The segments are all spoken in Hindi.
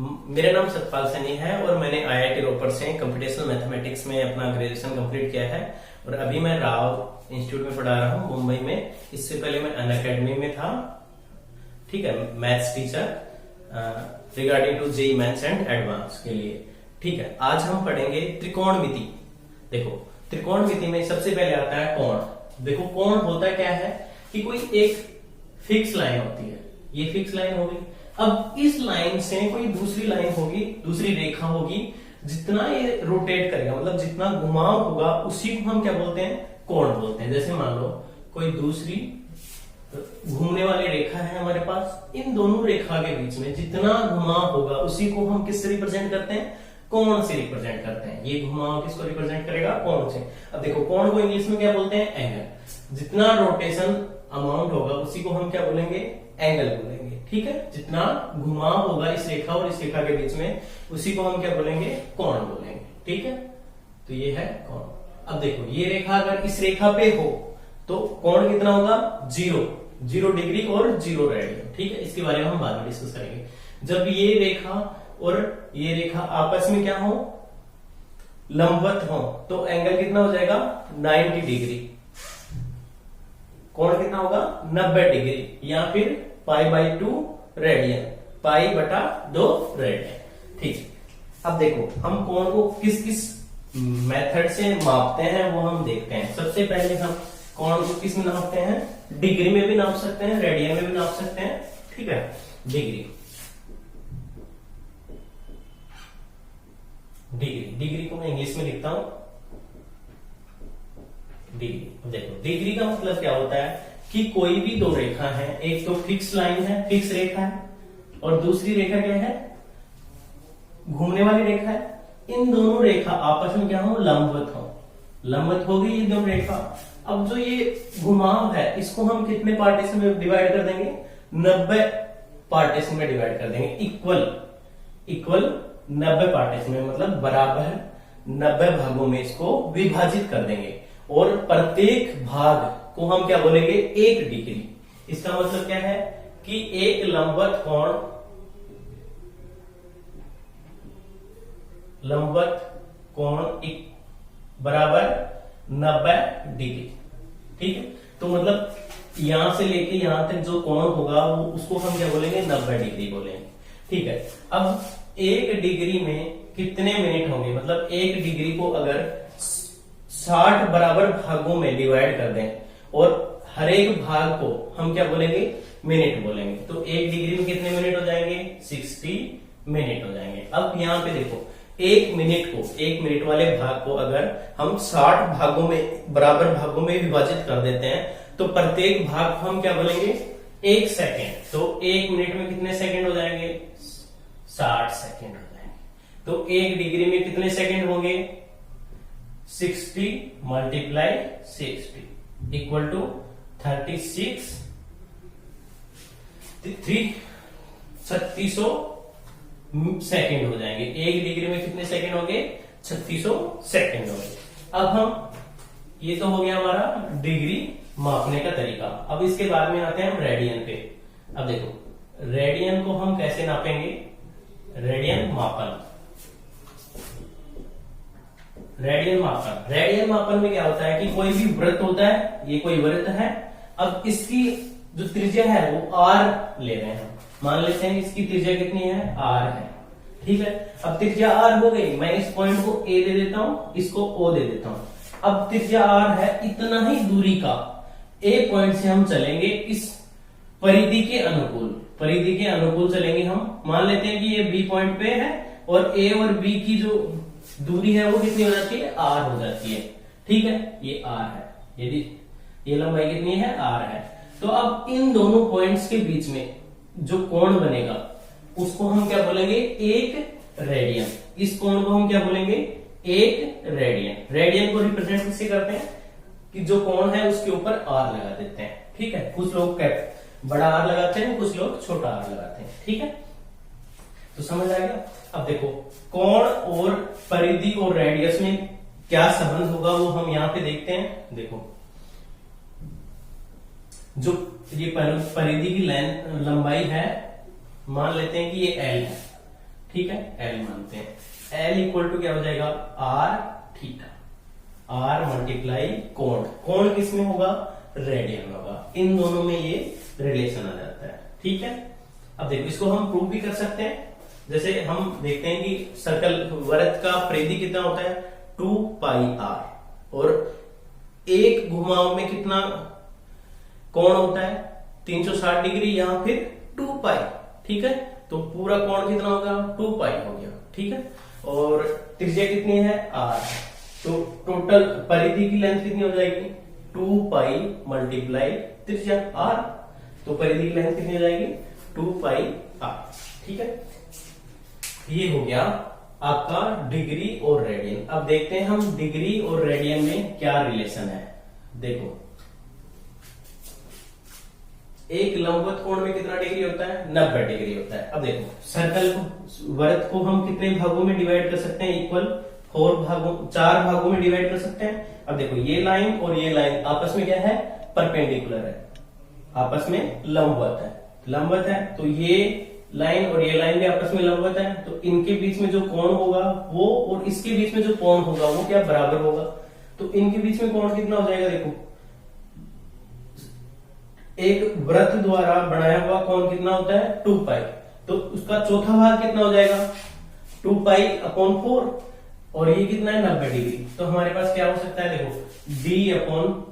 मेरा नाम सतपाल सैनी है और मैंने आईआईटी रोपड़ से कंप्यूटेशनल मैथमेटिक्स में अपना ग्रेजुएशन कंप्लीट किया है और अभी मैं राव इंस्टीट्यूट में पढ़ा रहा हूँ मुंबई में। इससे पहले मैं अनअकैडमी में था, ठीक है, maths teacher regarding to JEE mains and advance के लिए। ठीक है, आज हम पढ़ेंगे त्रिकोणमिति। देखो, त्रिकोणमिति में सबसे पहले आता है कोण। देखो, कोण होता क्या है कि कोई एक फिक्स लाइन होती है, ये फिक्स लाइन होगी। अब इस लाइन से कोई दूसरी लाइन होगी, दूसरी रेखा होगी, जितना ये रोटेट करेगा, मतलब जितना घुमाव होगा, उसी को हम क्या बोलते हैं? कोण बोलते हैं। जैसे मान लो कोई दूसरी घूमने वाली रेखा है हमारे पास, इन दोनों रेखा के बीच में जितना घुमाव होगा उसी को हम किससे रिप्रेजेंट करते हैं? कोण से रिप्रेजेंट करते हैं। ये घुमाव किसको रिप्रेजेंट करेगा? कोण से। अब देखो, कोण को इंग्लिश में क्या बोलते हैं? एंगल। जितना रोटेशन अमाउंट होगा उसी को हम क्या बोलेंगे? एंगल बोलेंगे। ठीक है, जितना घुमाव होगा इस रेखा और इस रेखा के बीच में उसी को हम क्या बोलेंगे? कोण बोलेंगे। ठीक है, तो ये है कोण। अब देखो, ये रेखा अगर इस रेखा पे हो तो कोण कितना होगा? 0 डिग्री और 0 रेडियन। ठीक है, इसके बारे में हम बाद में डिस्कस करेंगे। जब ये रेखा और ये रेखा आपस में क्या हो? लंबवत हो, तो एंगल कितना हो जाएगा? 90 डिग्री। कोण कितना होगा? 90 डिग्री, या फिर π/2 रेडियन, π/2 रेडियन। ठीक, अब देखो हम कोण को किस किस मेथड से मापते हैं वो हम देखते हैं। सबसे पहले हम कोण को किस में नापते हैं? डिग्री में भी नाप सकते हैं, रेडियन में भी नाप सकते हैं। ठीक है, डिग्री को मैं इंग्लिश में लिखता हूं डिग्री। देखो, डिग्री का मतलब क्या होता है कि कोई भी दो रेखा है, एक तो फिक्स लाइन है, फिक्स रेखा है, और दूसरी रेखा क्या है? घूमने वाली रेखा है। इन दोनों रेखा आपस में क्या हो? लंबवत हो। लंबवत हो गई ये दोनों रेखा। अब जो ये घुमाव है इसको हम कितने पार्टीशन में डिवाइड कर देंगे? 90 पार्टीशन में डिवाइड कर देंगे। इक्वल 90 पार्टीशन में, मतलब बराबर 90 भागों में इसको विभाजित कर देंगे और प्रत्येक भाग को हम क्या बोलेंगे? 1 डिग्री। इसका मतलब क्या है कि एक लंबवत कोण बराबर 90 डिग्री। ठीक है, तो मतलब यहां से लेके यहां तक जो कोण होगा वो उसको हम क्या बोलेंगे? 90 डिग्री बोलेंगे। ठीक है, अब 1 डिग्री में कितने मिनट होंगे? मतलब 1 डिग्री को अगर 60 बराबर भागों में डिवाइड कर दें और हर एक भाग को हम क्या बोलेंगे? मिनट बोलेंगे। तो 1 डिग्री में कितने मिनट हो जाएंगे? 60 मिनट हो जाएंगे। अब यहां पे देखो, 1 मिनट वाले भाग को अगर हम 60 भागों में, बराबर भागों में विभाजित कर देते हैं तो प्रत्येक भाग को हम क्या बोलेंगे? 1 सेकेंड। तो 1 मिनट में कितने सेकेंड हो जाएंगे? 60 सेकेंड हो जाएंगे। तो 1 डिग्री में कितने सेकेंड होंगे? 60 × 60 इक्वल टू 36 3600 सेकेंड हो जाएंगे। 1 डिग्री में कितने सेकेंड होंगे? 3600 सेकेंड होंगे। अब हम, ये तो हो गया हमारा डिग्री मापने का तरीका। अब इसके बाद में आते हैं हम रेडियन पे। अब देखो, रेडियन को हम कैसे नापेंगे? रेडियन मापन में क्या होता है कि कोई भी वृत्त होता है, ये कोई वृत्त है। अब इसकी जो त्रिज्या है वो r ले रहे हैं। मान लेते हैं इसकी त्रिज्या कितनी है? r है। ठीक है, अब त्रिज्या r हो गई, मैं इस पॉइंट को a दे देता हूं, इसको o दे देता हूं। अब त्रिज्या r है, इतना ही दूरी का a पॉइंट से हम चलेंगे इस परिधि के अनुकूल चलेंगे हम। मान लेते हैं कि ये b पॉइंट पे है और a और b की जो दूरी है वो कितनी हो जाती है? r हो जाती है। ठीक है, ये r है, यदि ये लंबाई कितनी है? r है। तो अब इन दोनों पॉइंट्स के बीच में जो कोण बनेगा उसको हम क्या बोलेंगे? 1 रेडियन। इस कोण को हम क्या बोलेंगे? 1 रेडियन। रेडियन को रिप्रेजेंट किससे करते हैं कि जो कोण है उसके ऊपर r लगा देते हैं। ठीक है, कुछ लोग बड़ा R लगाते हैं, कुछ लोग छोटा R लगाते हैं। ठीक है, तो समझ आ गया। अब देखो, कोण और परिधि और रेडियस में क्या संबंध होगा वो हम यहां पे देखते हैं। देखो, जो ये परिधि की लंबाई है, मान लेते हैं कि ये L है। ठीक है, एल मानते हैं। एल इक्वल टू क्या हो जाएगा, आर थीटा, आर मल्टीप्लाई कोण, कोण किसमें होगा, रेडियन में होगा। इन दोनों में ये रिलेशन आ जाता है। ठीक है, अब देखो इसको हम प्रूव भी कर सकते हैं। जैसे हम देखते हैं कि सर्कल वृत्त का परिधि कितना होता है, 2 पाई आर, और एक घुमाव में कितना कोण होता है, 360 डिग्री या फिर 2 पाई। ठीक है, तो पूरा कोण कितना होगा, 2 पाई हो गया। ठीक है, और त्रिज्या कितनी है, आर, तो टोटल परिधि की लेंथ कितनी हो जाएगी, 2 पाई मल्टीप्लाई त्रिज्या आर, तो परिधि की लेंथ कितनी हो जाएगी, 2 पाई आर। ठीक है, ये हो गया आपका डिग्री और रेडियन। अब देखते हैं हम डिग्री और रेडियन में क्या रिलेशन है। देखो एक लंबवत कोण में कितना डिग्री होता है, 90 डिग्री होता है। अब देखो सर्कल को, वृत्त को हम कितने भागों में डिवाइड कर सकते हैं, इक्वल 4 भागों में डिवाइड कर सकते हैं। अब देखो ये लाइन और ये लाइन आपस में क्या है, परपेंडिकुलर है, आपस में लंबवत है, लंबवत है। तो ये लाइन और ये लाइन भी आपस में लंबवत है, तो इनके बीच में जो कोण होगा वो, और इसके बीच में जो कोण होगा वो क्या बराबर होगा। तो इनके बीच में कोण कितना हो जाएगा, देखो एक वृत्त द्वारा बनाया हुआ कोण कितना होता है, 2 पाई, तो उसका चौथा भाग कितना हो जाएगा, 2 पाई अपॉन 4, और ये कितना है, 90 डिग्री। तो हमारे पास क्या हो सकता है, देखो d upon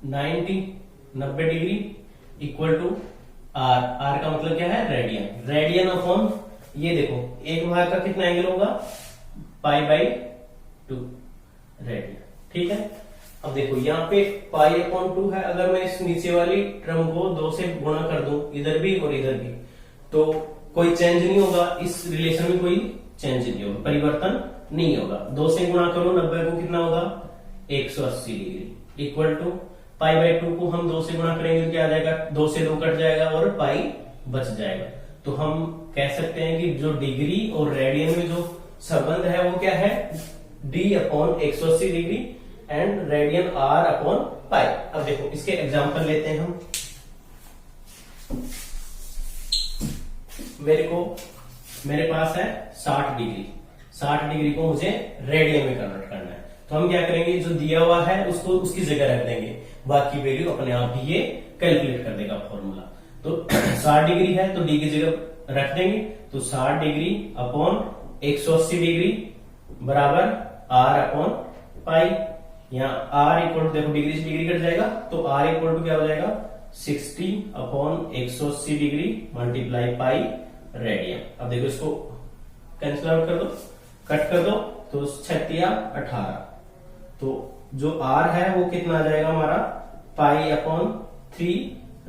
90 degree equal to R, R का मतलब क्या है, रेडियन, रेडियन अपॉन ये देखो एक भाग का कितना एंगल होगा, π/2 रेडियन। ठीक है, अब देखो यहाँ पे π/2 है, अगर मैं इस नीचे वाली टर्म को 2 से गुणा कर दूं, इधर भी और इधर भी, तो कोई चेंज नहीं होगा, इस रिलेशन में कोई चेंज नहीं होगा, परिवर्तन नहीं होगा। 2 से गुणा करो 90 को कितना होगा, 180 डिग्री इक्वल टू π/2 को हम 2 से गुणा करेंगे तो क्या आ जाएगा, 2 से 2 कट जाएगा और पाई बच जाएगा। तो हम कह सकते हैं कि जो डिग्री और रेडियन में जो संबंध है वो क्या है, d upon 180 degree and radian r upon pi. अब देखो इसके एग्जांपल लेते हैं हम। मेरे पास है 60 डिग्री, 60 डिग्री को मुझे रेडियन में कन्वर्ट करना है, तो हम क्या करेंगे, जो दिया हुआ है उसको उसकी जगह रख देंगे, बाकी वैल्यू अपने आप ही ये कैलकुलेट कर देगा फॉर्मूला। तो 60 डिग्री है तो डी की जगह रख देंगे, तो 60 डिग्री अपॉन 180 डिग्री बराबर आर अपॉन पाई। यहाँ आर इक्वल टू, देखो डिग्री से डिग्री कट जाएगा, तो आर इक्वल टू क्या हो जाएगा, 60 upon 180 degree multiply pi radian. अब देखो इसको कैंसिल आउट कर दो, कट कर दो, तो 6 या 18, तो जो r है वो कितना आ जाएगा हमारा, पाई अपॉन 3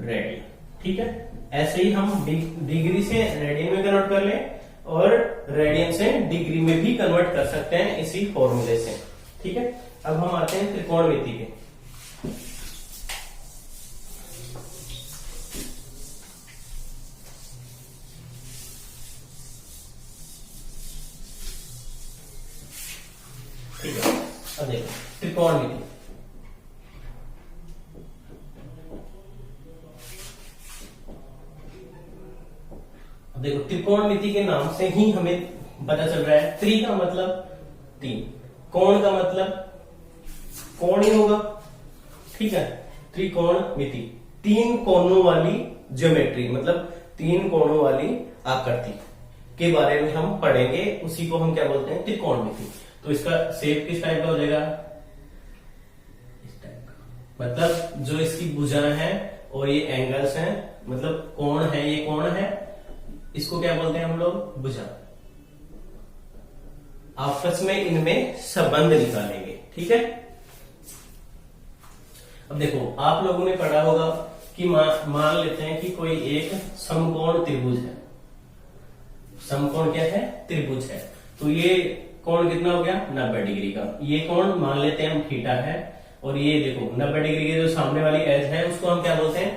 रेडियन। ठीक है, ऐसे ही हम डिग्री से रेडियन में कन्वर्ट कर ले और रेडियन से डिग्री में भी कन्वर्ट कर सकते हैं इसी फॉर्मूले से। ठीक है, अब हम आते हैं त्रिकोणमिति के। ठीक है, अब देखो त्रिकोणमिति, अब देखो त्रिकोणमिति के नाम से ही हमें पता चल रहा है, त्रि का मतलब 3, कोण का मतलब कोण ही होगा। ठीक है, त्रिकोणमिति 3 कोणों वाली ज्योमेट्री, मतलब 3 कोणों वाली आकृति के बारे में हम पढ़ेंगे, उसी को हम क्या बोलते हैं, त्रिकोणमिति। तो इसका शेप किस टाइप का हो जाएगा, इस टाइप का, मतलब जो इसकी भुजाएं हैं और ये एंगल्स हैं, मतलब कोण है, ये कोण है, इसको क्या बोलते हैं हम लोग, भुजा। आपस में इनमें संबंध निकालेंगे। ठीक है, अब देखो आप लोगों ने पढ़ा होगा कि मान लेते हैं कि कोई एक समकोण त्रिभुज है, समकोण क्या है, त्रिभुज है, तो ये कोण कितना हो गया, 90 डिग्री का। ये कोण मान लेते हैं हम थीटा है, और ये देखो 90 डिग्री के जो सामने वाली एज है उसको हम क्या बोलते हैं,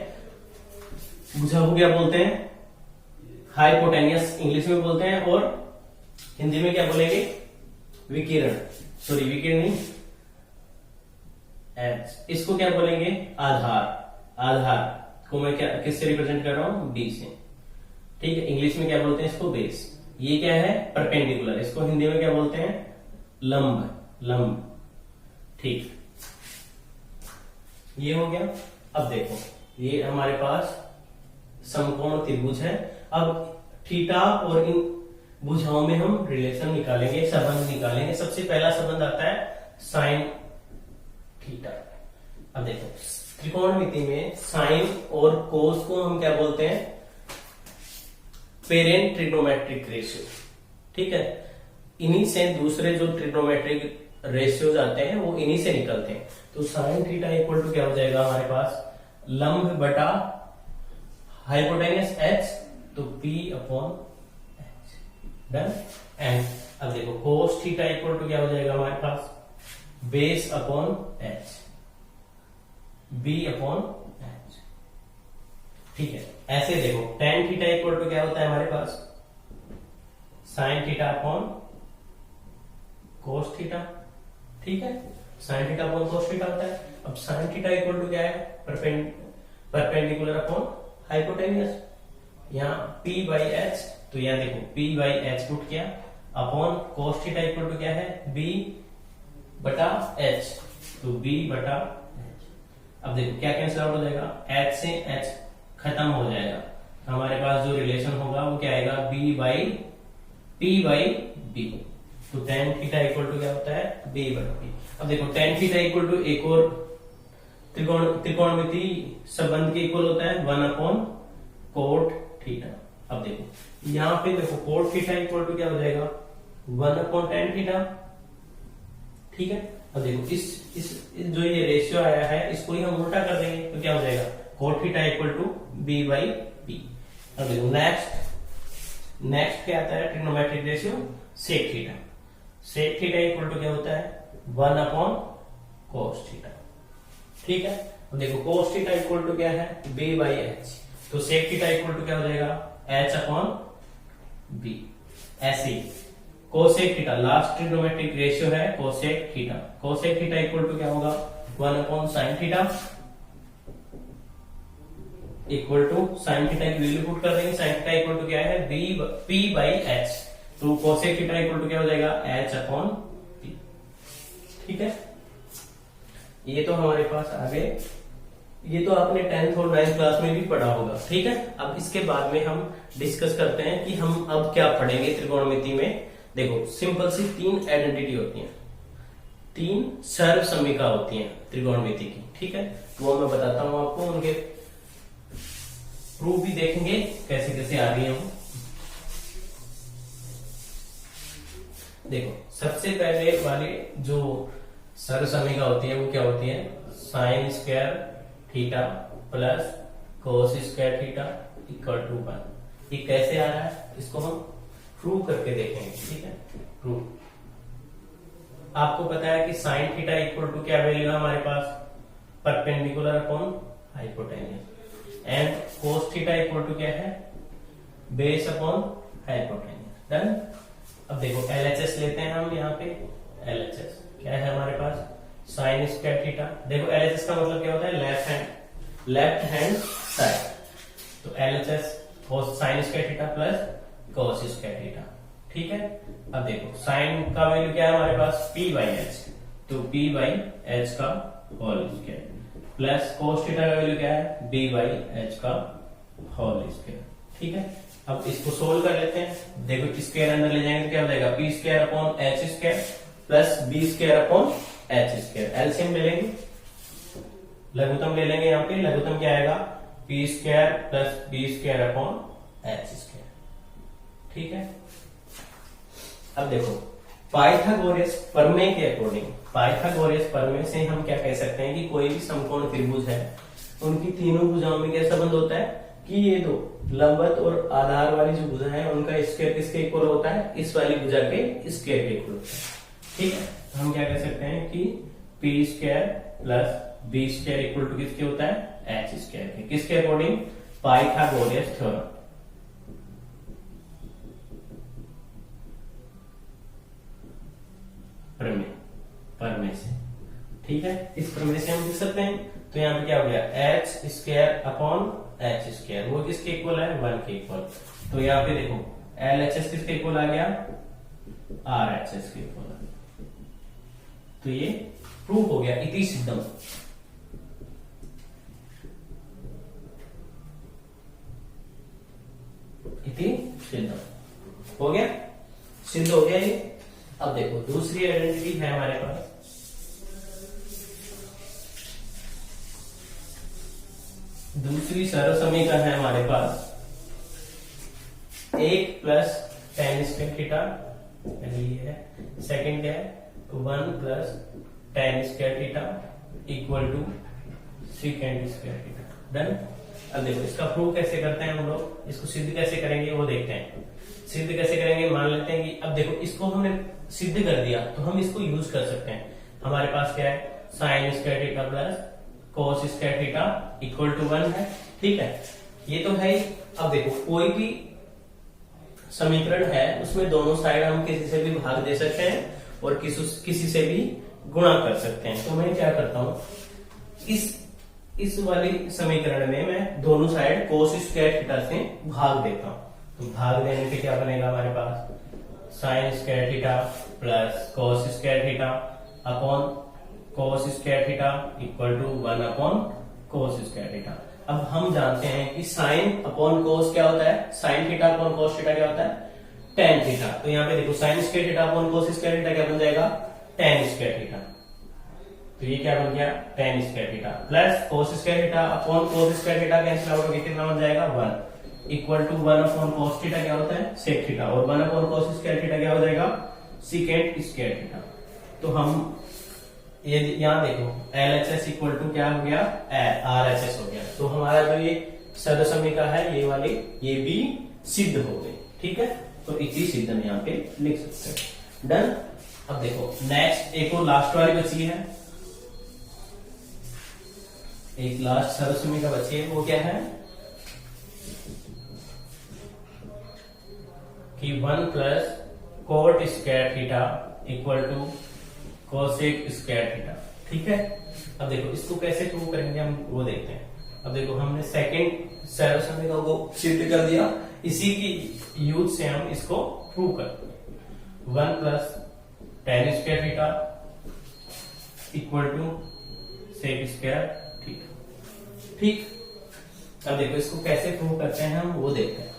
भुजा को क्या बोलते हैं, हाइपोटेनियस इंग्लिश में बोलते हैं, और हिंदी में क्या बोलेंगे, विकिरण, सॉरी विकिरण नहीं, इसको क्या बोलेंगे, आधार। आधार को मैं क्या किससे रिप्रेजेंट कर रहा हूं, डी से। ठीक है, इंग्लिश में क्या बोलते हैं इसको, बेस। ये क्या है, परपेंडिकुलर, इसको हिंदी में क्या बोलते हैं, लंब, लंब। ठीक, ये हो गया। अब देखो, ये हमारे पास समकोण त्रिभुज है। अब थीटा और इन भुजाओं में हम रिलेशन निकालेंगे, संबंध निकालेंगे। सबसे पहला संबंध आता है साइन थीटा। अब देखो, त्रिकोणमिति में साइन और कोस को हम क्या बोलते हैं, पेरेंट ट्रिग्नोमेट्रिक रेशियो। ठीक है, इन्हीं से दूसरे जो ट्रिग्नोमेट्रिक रेशियोज आते हैं वो इन्हीं से निकलते हैं। तो साइन थीटा इक्वल टू क्या हो जाएगा हमारे पास, लंब बटा हाइपोटेन्यूस h, तो p upon h, done. And अब देखो कोस थीटा इक्वल टू क्या हो जाएगा हमारे पास, base upon h, b upon h। ठीक है, ऐसे देखो टेन थीटा इक्वल टू क्या होता है हमारे पास, sine theta upon cos theta. ठीक है, sine theta upon cos theta होता है। अब साइन थीटा इक्वल टू क्या है, परपेंडिकुलर अपॉन हाइपोटेन्यूस, यहाँ p बाई एच, तो यहाँ देखो p बाई एच पुट किया, upon cos theta equal to क्या है, b बटा h, तो b बटा h। अब देखो क्या कैंसिल आउट हो जाएगा, h से h खत्म हो जाएगा, हमारे पास जो रिलेशन होगा वो क्या आएगा, b by p by b। तो टेन थीटा इक्वल टू क्या होता है, b बटा p। अब देखो टेन थीटा इक्वल टू एक और त्रिकोणमिति संबंध के इक्वल होता है, 1 अपॉन कोट थीटा। अब देखो यहाँ पे देखो कोट थीटा इक्वल टू क्या हो जाएगा, 1 अपॉन टेन थीटा। ठीक है, अब देखो इस जो ये रेशियो आया है इसको ही हम उल्टा कर देंगे, तो क्या हो जाएगा, cot theta equal to b by p। अब देखो नेक्स्ट क्या आता है, trigonometric ratio sec theta. Sec theta equal to क्या होता है, 1 अपॉन कोस थीटा। ठीक है, अब देखो कोस थीटा इक्वल टू क्या है, b बाई एच, तो सेक थीटा इक्वल टू क्या हो जाएगा, h अपॉन b। ऐसे cosec theta last trigonometric ratio है cosec theta. Cosec theta equal to क्या होगा, 1 upon sine theta equal to sine theta की वैल्यू पुट कर देंगे, साइन थीटा इक्वल टू क्या है, p बाई एच, तो कोसेक थीटा इक्वल टू क्या हो जाएगा, h अपॉन p। ठीक है, ये तो हमारे पास आ गए, ये तो आपने 10th और 9th क्लास में भी पढ़ा होगा। ठीक है, अब इसके बाद में हम डिस्कस करते हैं कि हम अब क्या पढ़ेंगे त्रिकोणमिति में। देखो सिंपल सी 3 आइडेंटिटी होती हैं, 3 सर्व समीका होती हैं त्रिकोणमिति की। ठीक है, वो मैं बताता हूं आपको, उनके प्रूफ भी देखेंगे कैसे कैसे आ रही है वो। देखो सबसे पहले वाली जो सर्व समीका होती है वो क्या होती है, sine square theta plus cos square theta equal to 1। ये कैसे आ रहा है, इसको हम प्रूव करके देखेंगे। ठीक है, प्रूव। आपको पता है कि साइन थीटा इक्वल टू क्या वैल्यू है हमारे पास, perpendicular upon hypotenuse, and cos theta equal to क्या है, बेस अपॉन हाइपोटेन्यूस। डन। अब देखो LHS लेते हैं हम, यहाँ पे LHS क्या है हमारे पास, साइन स्क्वायर थीटा। देखो LHS का मतलब क्या होता है, लेफ्ट हैंड साइड, तो LHS कोस sign square theta plus cos square theta. ठीक है, अब देखो साइन का वैल्यू क्या है हमारे पास, p बाई एच, तो p बाई एच का whole square plus cos theta का वैल्यू क्या है, b बाई एच का होल स्क्वायर। ठीक है, अब इसको सोल्व कर लेते हैं। देखो स्क्वायर अंदर ले जाएंगे तो क्या हो जाएगा, p square upon H square plus b square upon H square. LCM ले लेंगे, लघुत्तम ले लेंगे, यहाँ पे लघुत्तम क्या आएगा, p square plus b square upon H square. ठीक है, अब देखो पाइथागोरस प्रमेय के अकॉर्डिंग, पाइथागोरस प्रमेय से हम क्या कह सकते हैं कि कोई भी समकोण त्रिभुज है उनकी तीनों भुजाओं में क्या संबंध होता है कि ये दो लंबवत और आधार वाली जो भुजा है उनका स्क्वायर किसके इक्वल होता है, इस वाली भुजा के स्क्वायर के इक्वल होता है। ठीक है, हम क्या कह सकते हैं कि p square plus b square equal to किसके होता है, h स्क्वायर के। किसके अकॉर्डिंग, पाइथागोरस थ्योरम। प्रमेय से। ठीक है, इस प्रमेय से हम लिख सकते हैं, तो यहाँ पे क्या हो गया, h square upon H square, वो किसके इक्वल है, 1 के इक्वल। तो यहाँ पे देखो LHS किसके इक्वल आ गया, RHS के इक्वल। तो ये प्रूफ हो गया, इति सिद्धम। इति सिद्धम हो गया, सिद्ध हो गया ये। अब देखो दूसरी आइडेंटिटी है हमारे पास, दूसरी सरल समीकरण है हमारे पास 1 प्लस tan स्क्वायर थीटा, ये है। सेकंड क्या है, 1 plus tan square theta equal to secant square theta. Done. अब देखो इसका प्रूव कैसे करते हैं हम लोग, इसको सिद्ध कैसे करेंगे वो देखते हैं। सिद्ध कैसे करेंगे, मान लेते हैं कि अब देखो इसको हमने सिद्ध कर दिया तो हम इसको यूज कर सकते हैं। हमारे पास क्या है, sine square theta plus cos square theta equal to 1 है, ठीक है, ये तो है ही। अब देखो कोई भी समीकरण है उसमें दोनों साइड हम किसी से भी भाग दे सकते हैं और किसी से भी गुणा कर सकते हैं। तो मैं क्या करता हूं, इस वाली समीकरण में मैं दोनों साइड कोस स्क्वायर थीटा से भाग देता हूं। तो भाग देने पे क्या बनेगा हमारे पास, sine square theta plus cos square theta upon cos square theta equal to 1 upon cos square theta. अब हम जानते हैं कि साइन अपॉन कोस क्या होता है, sine theta upon cos theta क्या होता है, टेन थीटा। तो यहाँ पे देखो sine square theta upon cos square theta क्या बन जाएगा, टेन स्क्वायर थीटा। तो ये क्या बन गया, tan square theta plus cos square theta upon cos square theta cancel out होकर कितना बन जाएगा, 1 equal to 1 upon cos theta क्या होता है, सेक थीटा, और 1 अपॉन कोस स्क्वायर थीटा क्या हो जाएगा, सीकेंट स्क्वायर थीटा। तो हम ये यहाँ देखो LHS इक्वल टू क्या हो गया, RHS हो गया। तो हमारा जो ये सरल समीकरण है ये वाली, ये भी सिद्ध हो गई, ठीक है। तो इसी सिद्ध हम यहाँ पे लिख सकते हैं। डन। अब देखो नेक्स्ट एक और लास्ट वाली बची है, एक लास्ट सरल समीकरण बची है, वो क्या है कि 1 plus cot square theta equal to cosec square theta, ठीक है। अब देखो इसको कैसे प्रूव करेंगे हम वो देखते हैं। अब देखो हमने सेकंड सरल समीकरण को सिद्ध कर दिया, इसी की यूज से हम इसको प्रूव करते हैं। 1 plus tan square theta equal to sec square theta, ठीक। अब देखो इसको कैसे प्रूव करते हैं हम वो देखते हैं।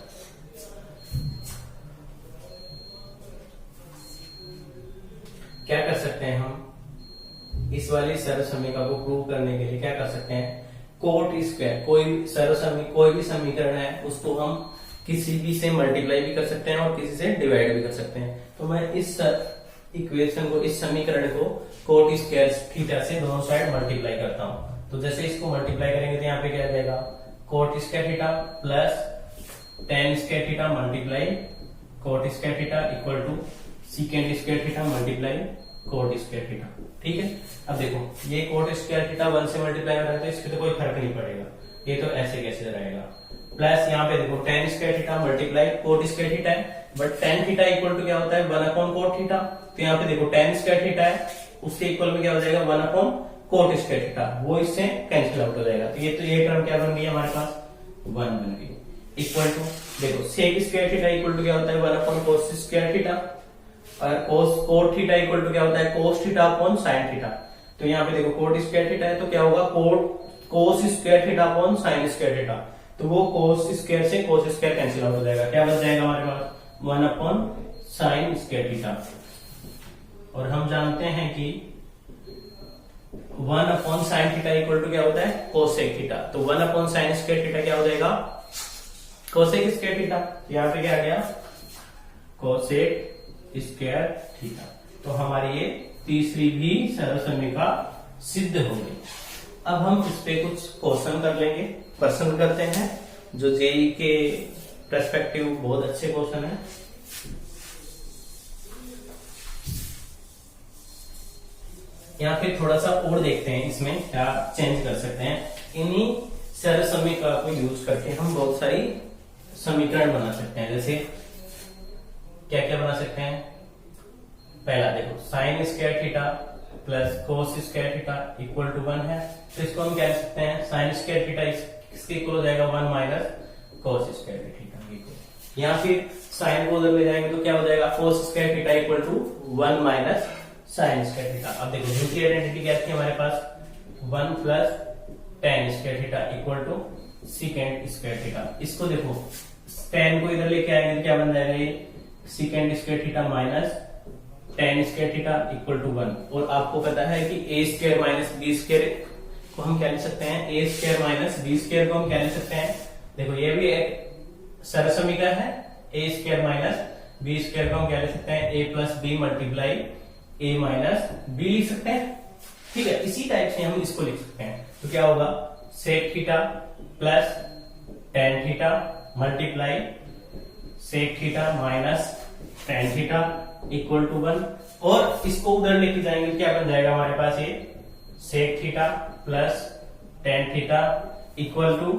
क्या कर सकते हैं हम, इस वाली सरल समीकरण को प्रूव करने के लिए क्या कर सकते हैं, कोट स्क्वायर, कोई भी समीकरण है उसको हम किसी भी से मल्टीप्लाई भी कर सकते हैं और किसी से डिवाइड भी कर सकते हैं। तो मैं इस इक्वेशन को, इस समीकरण को कोट स्क्वायर थीटा से दोनों साइड मल्टीप्लाई करता हूं। तो जैसे इसको मल्टीप्लाई करेंगे तो यहाँ पे क्या आ जाएगा, cot square theta plus tan square theta multiply cot square theta equal to secant square theta multiply cot square theta, ठीक है। अब देखो ये कोट स्क्वायर थीटा 1 से मल्टीप्लाई हो रहा है तो इसमें तो कोई फर्क नहीं पड़ेगा, ये तो ऐसे कैसे रहेगा। प्लस यहाँ पे देखो tan square theta multiply cot square theta है, but tan theta equal to क्या होता है, 1 अपॉन कोट थीटा। तो यहाँ पे देखो टेन स्क्वायर थीटा है, उसके इक्वल में क्या हो जाएगा, 1 अपॉन कोट स्क्वायर थीटा, वो इससे कैंसिल आउट हो जाएगा। तो ये टर्म क्या बन गई हमारे पास, 1 बन गई। इक्वल टू देखो sec square theta equal to क्या होता है, 1 अपॉन कोस स्क्वायर थीटा, और कोट थीटा इक्वल टू क्या होता है, cos theta upon sine theta. तो यहाँ पे देखो कोट स्क्वायर थीटा है तो क्या होगा, कोस square theta upon sine square theta. तो वो कोस स्क्वायर से कोस स्क्वायर कैंसिल आउट हो जाएगा, क्या बच जाएगा हमारे पास, 1 अपॉन साइन स्क्वायर थीटा। और हम जानते हैं कि 1 upon sine theta equal to क्या होता है, कोसेक थीटा। तो 1 अपॉन साइन स्क्वायर थीटा क्या हो जाएगा, कोसेक स्क्वायर थीटा। यहाँ पे क्या आ गया, कोसेक स्क्वायर थीटा। तो हमारी ये तीसरी भी सरल समीकरण सिद्ध हो गई। अब हम इस पे कुछ क्वेश्चन कर लेंगे, प्रश्न करते हैं जो जेई के पर्सपेक्टिव बहुत अच्छे क्वेश्चन है। यहाँ पे थोड़ा सा और देखते हैं इसमें क्या चेंज कर सकते हैं। इन्हीं सरल समीकरण को यूज करके हम बहुत सारी समीकरण बना सकते हैं। जैसे क्या क्या बना सकते हैं, पहला देखो sine square theta plus cos square theta equal to 1 है, तो इसको हम क्या लिख सकते हैं, साइन स्क्वायर थीटा किसके इक्वल हो जाएगा 1 माइनस cos स्क्वायर थीटा। यहाँ फिर साइन को उधर ले जाएंगे तो क्या हो जाएगा cos square theta equal to 1 minus sine square theta. अब देखो दूसरी आइडेंटिटी क्या थी हमारे पास 1 plus tan square theta equal to secant square theta. इसको देखो tan को इधर लेके आएंगे तो क्या बन जाएगा ये secant square theta minus tan square theta equal to 1। और आपको पता है कि a square minus b square को हम क्या लिख सकते हैं a square minus b square को हम क्या लिख सकते हैं, देखो ये भी एक सरल समीकरण है a square minus b square को हम क्या लिख सकते हैं a plus B multiply a minus b लिख सकते हैं। ठीक है, इसी टाइप से हम इसको लिख सकते हैं तो क्या होगा sec theta plus tan theta multiply sec theta minus tan theta equal to 1। और इसको उधर लेके जाएंगे क्या बन जाएगा हमारे पास ये sec theta plus tan theta equal to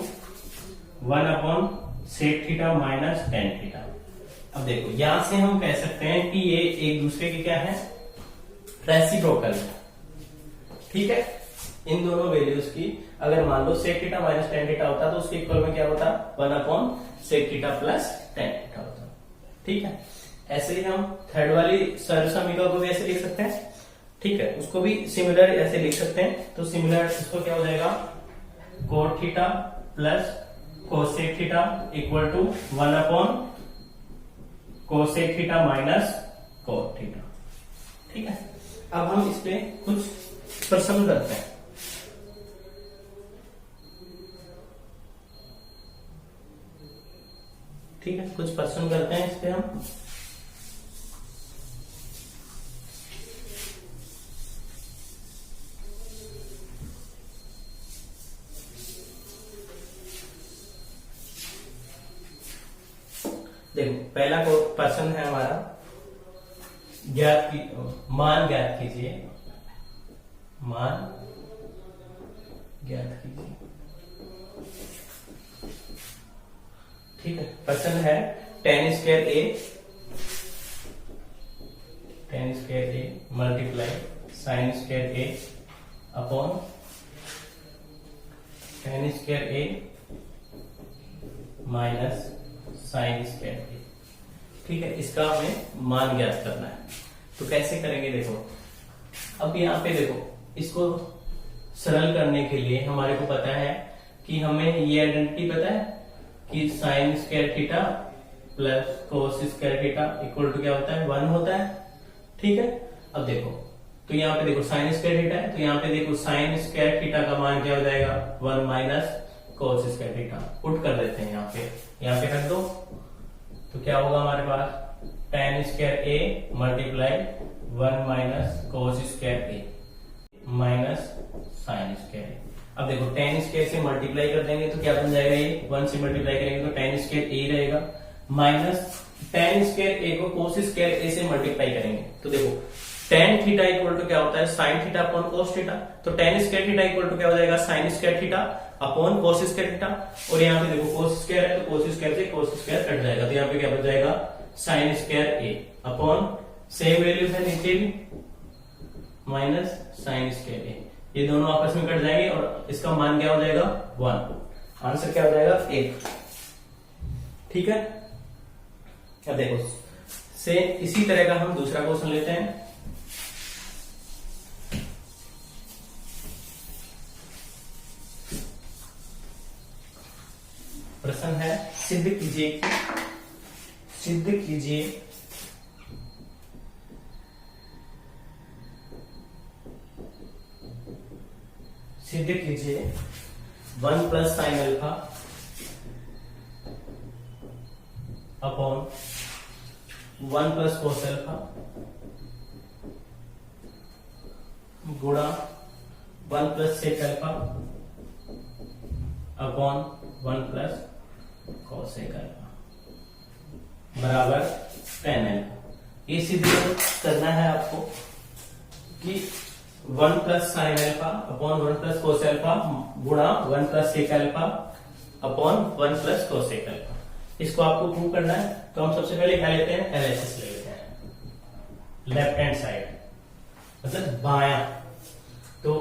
1 upon sec theta minus tan theta. अब देखो यहां से हम कह सकते हैं कि ये एक दूसरे के क्या है रेसिप्रोकल है। ठीक है, इन दोनों वैल्यूज की अगर मान लो sec theta minus tan theta होता तो उसके इक्वल में क्या होता 1 upon sec theta plus tan theta होता। ठीक है, ऐसे ही हम थर्ड वाली सरल समीकरण को भी ऐसे लिख सकते हैं। ठीक है, उसको भी सिमिलर ऐसे लिख सकते हैं। तो सिमिलर इसको क्या हो जाएगा cot theta plus cosec theta equal to 1 upon cosec theta minus cot theta. ठीक है, अब हम इस पे कुछ प्रश्न करते हैं। ठीक है, कुछ प्रश्न करते हैं इस पे हम। देखो पहला प्रश्न है हमारा मान ज्ञात कीजिए, मान ज्ञात कीजिए। ठीक है, प्रश्न है tan square A multiply sine square A upon tan square A minus sine square ए। ठीक है, इसका हमें मान ज्ञात करना है तो कैसे करेंगे देखो। अब यहाँ पे देखो इसको सरल करने के लिए हमारे को पता है कि हमें ये आइडेंटिटी पता है कि sine square theta plus cos square theta equal to क्या होता है 1 होता है। ठीक है, अब देखो तो यहाँ पे देखो साइन स्क्वायर थीटा है तो यहाँ पे देखो साइन स्क्वायर थीटा का मान क्या हो जाएगा 1 minus cos square theta. Put कर देते हैं यहाँ पे रख दो तो क्या होगा हमारे पास tan square A multiply 1 minus cos square A minus sine square ए। अब देखो tan स्क्वायर से मल्टीप्लाई कर देंगे तो क्या बन जाएगा ये 1 से मल्टीप्लाई करेंगे तो tan स्क्वायर ए रहेगा माइनस tan स्क्वायर ए को कोस स्क्वायर ए से मल्टीप्लाई करेंगे तो देखो tan थीटा इक्वल टू क्या होता है sine theta upon cos theta. तो tan square theta equal to क्या हो जाएगा sine square theta upon cos square theta. और यहाँ पे देखो कोस स्क्वायर है तो कोस स्क्वायर से कोस स्क्वायर कट जाएगा तो यहाँ पे क्या बच जाएगा साइन स्क्वायर ए अपॉन सेम वैल्यू है नीचे भी माइनस साइन स्क्वायर ए। ये दोनों आपस में कट जाएंगे और इसका मान क्या हो जाएगा 1। आंसर क्या हो जाएगा 1। ठीक है, अब देखो से इसी तरह का हम दूसरा क्वेश्चन लेते हैं। प्रश्न है सिद्ध कीजिए सिद्ध कीजिए 1 plus sine alpha upon 1 plus cos alpha गुणा 1 plus sec alpha upon 1 plus cosec alpha बराबर tan अल्फा। ये सिद्ध करना है आपको कि 1 plus sine alpha upon 1 plus cos alpha गुणा 1 plus sec alpha upon 1 plus cosec alpha. इसको आपको प्रूव करना है तो हम सबसे पहले क्या लेते हैं एलएचएस ले लेते हैं लेफ्ट हैंड साइड मतलब बायां तो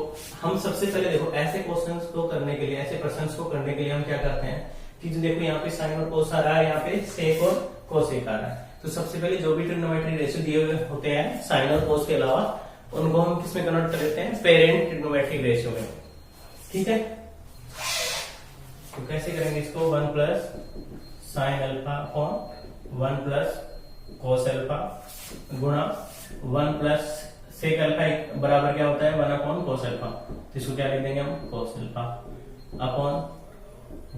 हम सबसे पहले देखो ऐसे क्वेश्चंस को करने के लिए, ऐसे प्रश्न को करने के लिए हम क्या करते हैं कि जो देखो यहाँ पे साइन और कोस आ रहा है, यहाँ पे सेक और कोसेक आ रहा है। तो सबसे पहले जो भी ट्रिग्नोमेट्री रेशियो दिए हुए होते हैं साइन और कोस के अलावा, उनको हम किसमें कन्वर्ट कर देते हैं, पेरेंट ट्रिग्नोमेट्रिक रेशियो में। ठीक है, तो कैसे करेंगे इसको, 1 plus sine alpha upon 1 plus cos alpha गुणा 1 प्लस सेक अल्फा बराबर क्या होता है, 1 अपॉन कोस अल्फा। तो इसको क्या लिख देंगे हम, cos alpha upon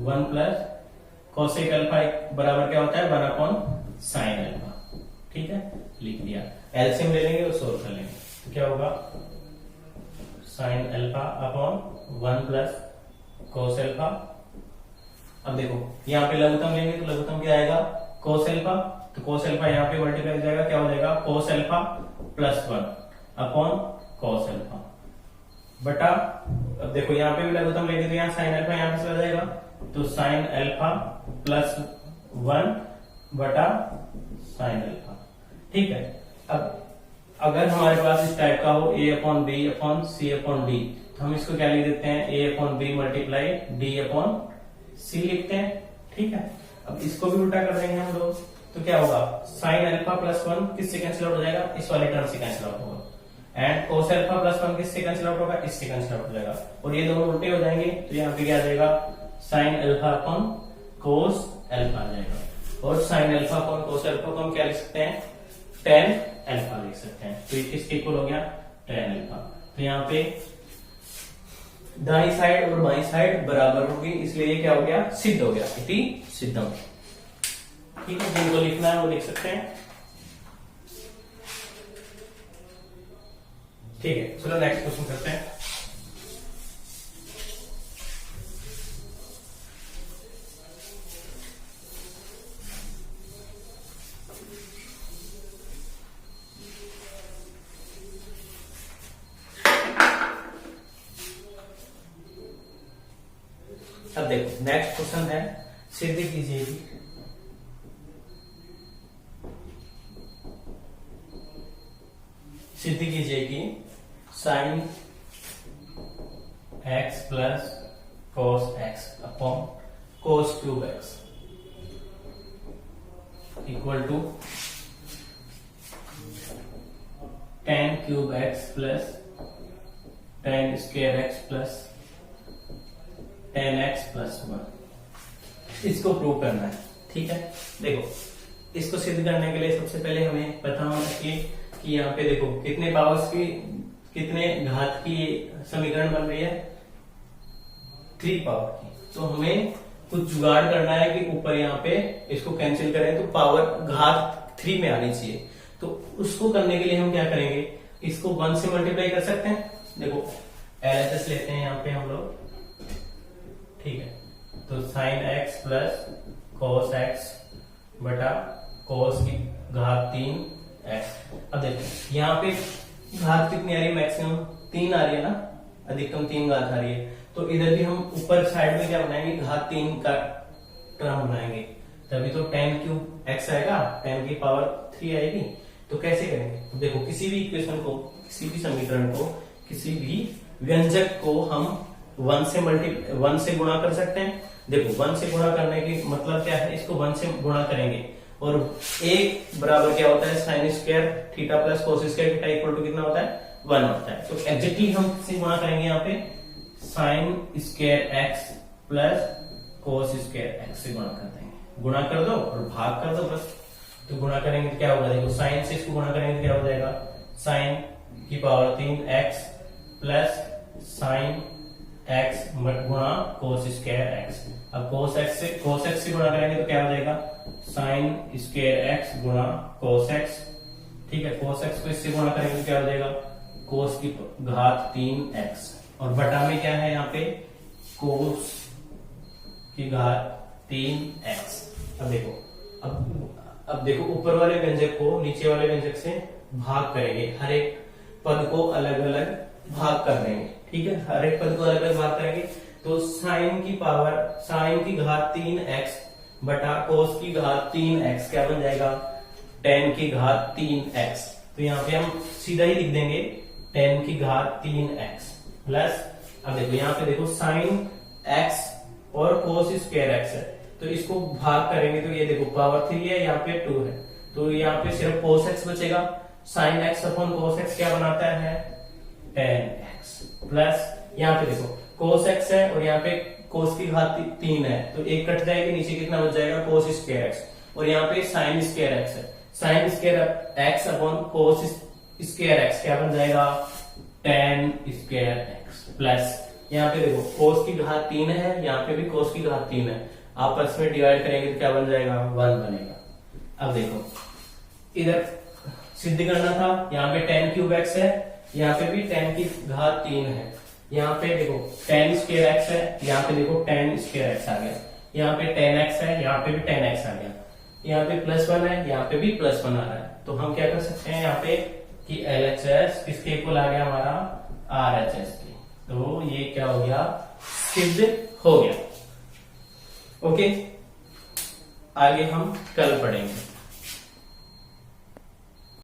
1 plus cosec alpha बराबर क्या होता है, 1 अपॉन साइन अल्फा। ठीक है, लिख दिया। एलसीएम ले लेंगे और सोल्व कर लेंगे। तो क्या होगा, sign alpha upon 1 plus cos alpha. अब देखो यहाँ पे लघुत्तम लेंगे तो लघुत्तम क्या आएगा, कोस अल्फा। तो कोस अल्फा यहाँ पे मल्टीप्लाई हो जाएगा, क्या हो जाएगा, cos alpha plus 1 upon cos alpha बटा, अब देखो यहाँ पे भी लघुत्तम लेंगे तो यहाँ साइन अल्फा यहाँ पे चला जाएगा, तो साइन अल्फा प्लस 1 बटा साइन अल्फा। ठीक है, अब अगर हमारे पास इस टाइप का हो a upon B upon C upon D, तो हम इसको क्या लिख देते हैं, a upon B multiply D upon C लिखते हैं। ठीक है, अब इसको भी उल्टा कर देंगे हम लोग, तो क्या होगा, साइन अल्फा प्लस 1 किससे कैंसिल आउट हो जाएगा, इस वाले टर्म से कैंसिल आउट होगा, एंड कोस अल्फा प्लस 1 किससे कैंसिल आउट होगा, इससे कैंसिल आउट हो जाएगा, और ये दोनों उल्टे हो जाएंगे। तो यहाँ पे क्या आ जाएगा, sine alpha upon cos alpha आ जाएगा, और sine alpha upon cos alpha को हम क्या लिख सकते हैं, टेन अल्फा लिख सकते हैं। तो ये किसके इक्वल हो गया, टेन अल्फा। तो यहाँ पे दाई साइड और बाई साइड बराबर होगी, इसलिए ये क्या हो गया, सिद्ध हो गया, इति सिद्धम। ठीक है, जिनको लिखना है वो लिख सकते हैं। ठीक है, चलो नेक्स्ट क्वेश्चन करते हैं। अब देखो नेक्स्ट क्वेश्चन है, सिद्ध कीजिए कि sine X plus cos X upon cos cube X equal to tan cube X plus tan square X plus 10x plus 1, इसको प्रूव करना है। ठीक है, देखो इसको सिद्ध करने के लिए सबसे पहले हमें पता होना चाहिए कि यहाँ पे देखो कितने पावर्स की, कितने घात की समीकरण बन रही है, 3 पावर की। तो हमें कुछ जुगाड़ करना है कि ऊपर यहाँ पे इसको कैंसिल करें तो पावर घात 3 में आनी चाहिए। तो उसको करने के लिए हम क्या करेंगे, इसको 1 से मल्टीप्लाई कर सकते हैं। देखो LHS लेते हैं यहाँ पे हम लोग। ठीक है, तो sign X plus cos x बटा कोस की घात 3 एक्स। अब देखो यहाँ पे घात कितनी आ रही है, मैक्सिमम 3 आ रही है ना, अधिकतम 3 घात आ रही है। तो इधर भी हम ऊपर साइड में क्या बनाएंगे, घात 3 का टर्म बनाएंगे, तभी तो 10 क्यूब एक्स आएगा, 10 की पावर 3 आएगी। तो कैसे करेंगे, देखो किसी भी इक्वेशन को, किसी भी समीकरण को, किसी भी व्यंजक को हम 1 से गुणा कर सकते हैं। देखो 1 से गुणा करने की मतलब क्या है, इसको 1 से गुणा करेंगे और एक बराबर क्या होता है, sine square theta plus cos square theta equal to कितना होता है, 1 होता है। तो एग्जैक्टली हम किससे गुणा करेंगे, यहाँ पे sine square X plus cos square x से गुणा कर देंगे। गुणा कर दो और भाग कर दो बस। तो गुणा करेंगे तो क्या होगा, देखो साइन से इसको गुणा करेंगे तो क्या हो जाएगा, साइन की power 3 x plus sine x गुणा कोस स्क्वायर एक्स। अब कोस एक्स से गुणा करेंगे तो क्या हो जाएगा, साइन स्क्वायर एक्स गुणा कोस एक्स। ठीक है, कोस एक्स को इससे गुणा करेंगे तो क्या हो जाएगा, कोस की घात 3 एक्स, और बटा में क्या है यहाँ पे, कोस की घात 3 एक्स। अब देखो ऊपर वाले व्यंजक को नीचे वाले व्यंजक से भाग करेंगे, हर एक पद को अलग अलग भाग कर देंगे। ठीक है, हर एक पद को अलग अलग भाग करेंगे। तो साइन की घात 3 एक्स बटा कोस की घात 3 एक्स क्या बन जाएगा, 10 की घात 3 एक्स। तो यहाँ पे हम सीधा ही लिख देंगे 10 की घात 3 एक्स। प्लस, अब देखो यहाँ पे देखो साइन एक्स और कोस स्क्वायर एक्स है, तो इसको भाग करेंगे तो ये देखो पावर 3 है, यहाँ पे 2 है, तो यहाँ पे सिर्फ कोस एक्स बचेगा। Sine x upon cos x क्या बनाता है, टेन एक्स, प्लस यहाँ पे देखो कोस एक्स है और यहाँ पे कोस की घात 3 है, तो एक कट जाएगी, नीचे कितना बच जाएगा, कोस स्क्वायर एक्स, और यहाँ पे साइन स्क्वायर एक्स है, sine square x upon cos square x क्या बन जाएगा, टेन स्क्वायर एक्स, प्लस यहाँ पे देखो कोस की घात 3 है, यहाँ पे भी कोस की घात 3 है, आपस में डिवाइड करेंगे तो क्या बन जाएगा, 1 बनेगा। अब देखो इधर सिद्ध करना था, यहाँ पे टेन क्यूब एक्स है, यहाँ पे भी 10 की घात 3 है, यहाँ पे देखो 10 स्क्वायर एक्स है, यहाँ पे देखो 10 स्क्वायर एक्स आ गया, यहाँ पे 10x है, यहाँ पे भी 10x आ गया, यहाँ पे +1 है, यहाँ पे भी +1 आ रहा है, तो हम क्या कर सकते हैं यहाँ पे कि LHS किसके इक्वल आ गया हमारा, RHS के, तो ये क्या हो गया, सिद्ध हो गया। ओके, आगे हम कल पढ़ेंगे।